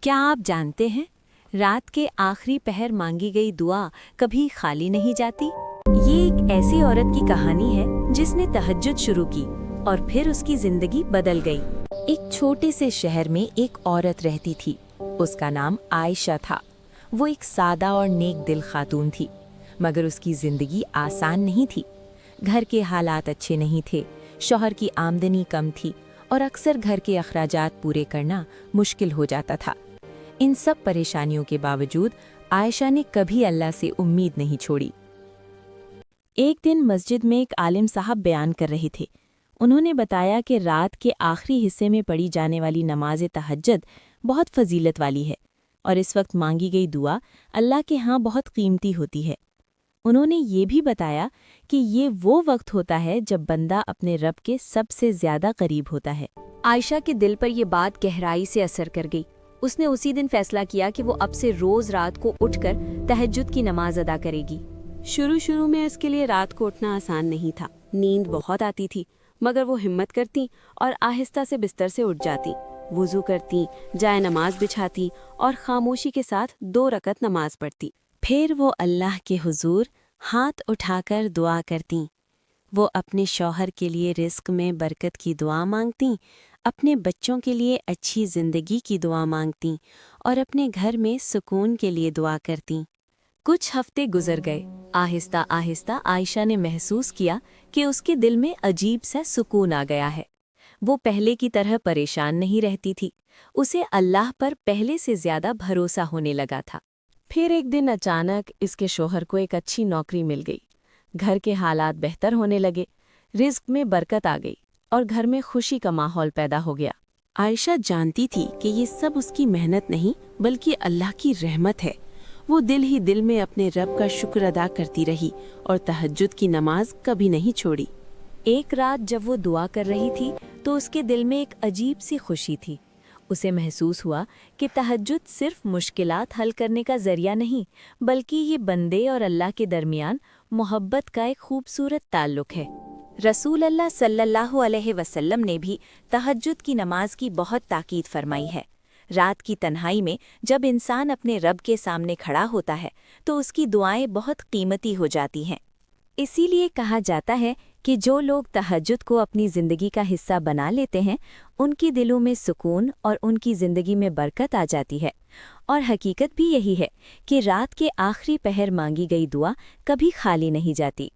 کیا آپ جانتے ہیں رات کے آخری پہر مانگی گئی دعا کبھی خالی نہیں جاتی؟ یہ ایک ایسی عورت کی کہانی ہے جس نے تہجد شروع کی اور پھر اس کی زندگی بدل گئی۔ ایک چھوٹے سے شہر میں ایک عورت رہتی تھی۔ اس کا نام عائشہ تھا۔ وہ ایک سادہ اور نیک دل خاتون تھی، مگر اس کی زندگی آسان نہیں تھی۔ گھر کے حالات اچھے نہیں تھے، شوہر کی آمدنی کم تھی اور اکثر گھر کے اخراجات پورے کرنا مشکل ہو جاتا تھا۔ ان سب پریشانیوں کے باوجود عائشہ نے کبھی اللہ سے امید نہیں چھوڑی۔ ایک دن مسجد میں ایک عالم صاحب بیان کر رہے تھے۔ انہوں نے بتایا کہ رات کے آخری حصے میں پڑھی جانے والی نماز تہجد بہت فضیلت والی ہے اور اس وقت مانگی گئی دعا اللہ کے ہاں بہت قیمتی ہوتی ہے۔ انہوں نے یہ بھی بتایا کہ یہ وہ وقت ہوتا ہے جب بندہ اپنے رب کے سب سے زیادہ قریب ہوتا ہے۔ عائشہ کے دل پر یہ بات گہرائی سے اثر کر گئی۔ اس نے اسی دن فیصلہ کیا کہ وہ اب سے روز رات کو اٹھ کر تہجد کی نماز ادا کرے گی۔ شروع میں اس کے لیے رات کو اٹھنا آسان نہیں تھا۔ نیند بہت آتی تھی، مگر وہ ہمت کرتی اور آہستہ سے بستر سے اٹھ جاتی، وضو کرتی، جائے نماز بچھاتی اور خاموشی کے ساتھ 2 رکعت نماز پڑھتی۔ پھر وہ اللہ کے حضور ہاتھ اٹھا کر دعا کرتیں۔ وہ اپنے شوہر کے لیے رزق میں برکت کی دعا مانگتیں، اپنے بچوں کے لیے اچھی زندگی کی دعا مانگتیں اور اپنے گھر میں سکون کے لیے دعا کرتیں۔ کچھ ہفتے گزر گئے۔ آہستہ آہستہ عائشہ نے محسوس کیا کہ اس کے دل میں عجیب سا سکون آ گیا ہے۔ وہ پہلے کی طرح پریشان نہیں رہتی تھی۔ اسے اللہ پر پہلے سے زیادہ بھروسہ ہونے لگا تھا۔ پھر ایک دن اچانک اس کے شوہر کو ایک اچھی نوکری مل گئی۔ گھر کے حالات بہتر ہونے لگے، رزق میں برکت آ گئی اور گھر میں خوشی کا ماحول پیدا ہو گیا۔ عائشہ جانتی تھی کہ یہ سب اس کی محنت نہیں بلکہ اللہ کی رحمت ہے۔ وہ دل ہی دل میں اپنے رب کا شکر ادا کرتی رہی اور تہجد کی نماز کبھی نہیں چھوڑی۔ ایک رات جب وہ دعا کر رہی تھی تو اس کے دل میں ایک عجیب سی خوشی تھی۔ اسے محسوس ہوا کہ تہجد صرف مشکلات حل کرنے کا ذریعہ نہیں بلکہ یہ بندے اور اللہ کے درمیان محبت کا ایک خوبصورت تعلق ہے۔ رسول اللہ صلی اللہ علیہ وسلم نے بھی تہجد کی نماز کی بہت تاکید فرمائی ہے۔ رات کی تنہائی میں جب انسان اپنے رب کے سامنے کھڑا ہوتا ہے تو اس کی دعائیں بہت قیمتی ہو جاتی ہیں۔ اسی لیے کہا جاتا ہے کہ جو لوگ تہجد کو اپنی زندگی کا حصہ بنا لیتے ہیں ان کی دلوں میں سکون اور ان کی زندگی میں برکت آ جاتی ہے۔ اور حقیقت بھی یہی ہے کہ رات کے آخری پہر مانگی گئی دعا کبھی خالی نہیں جاتی۔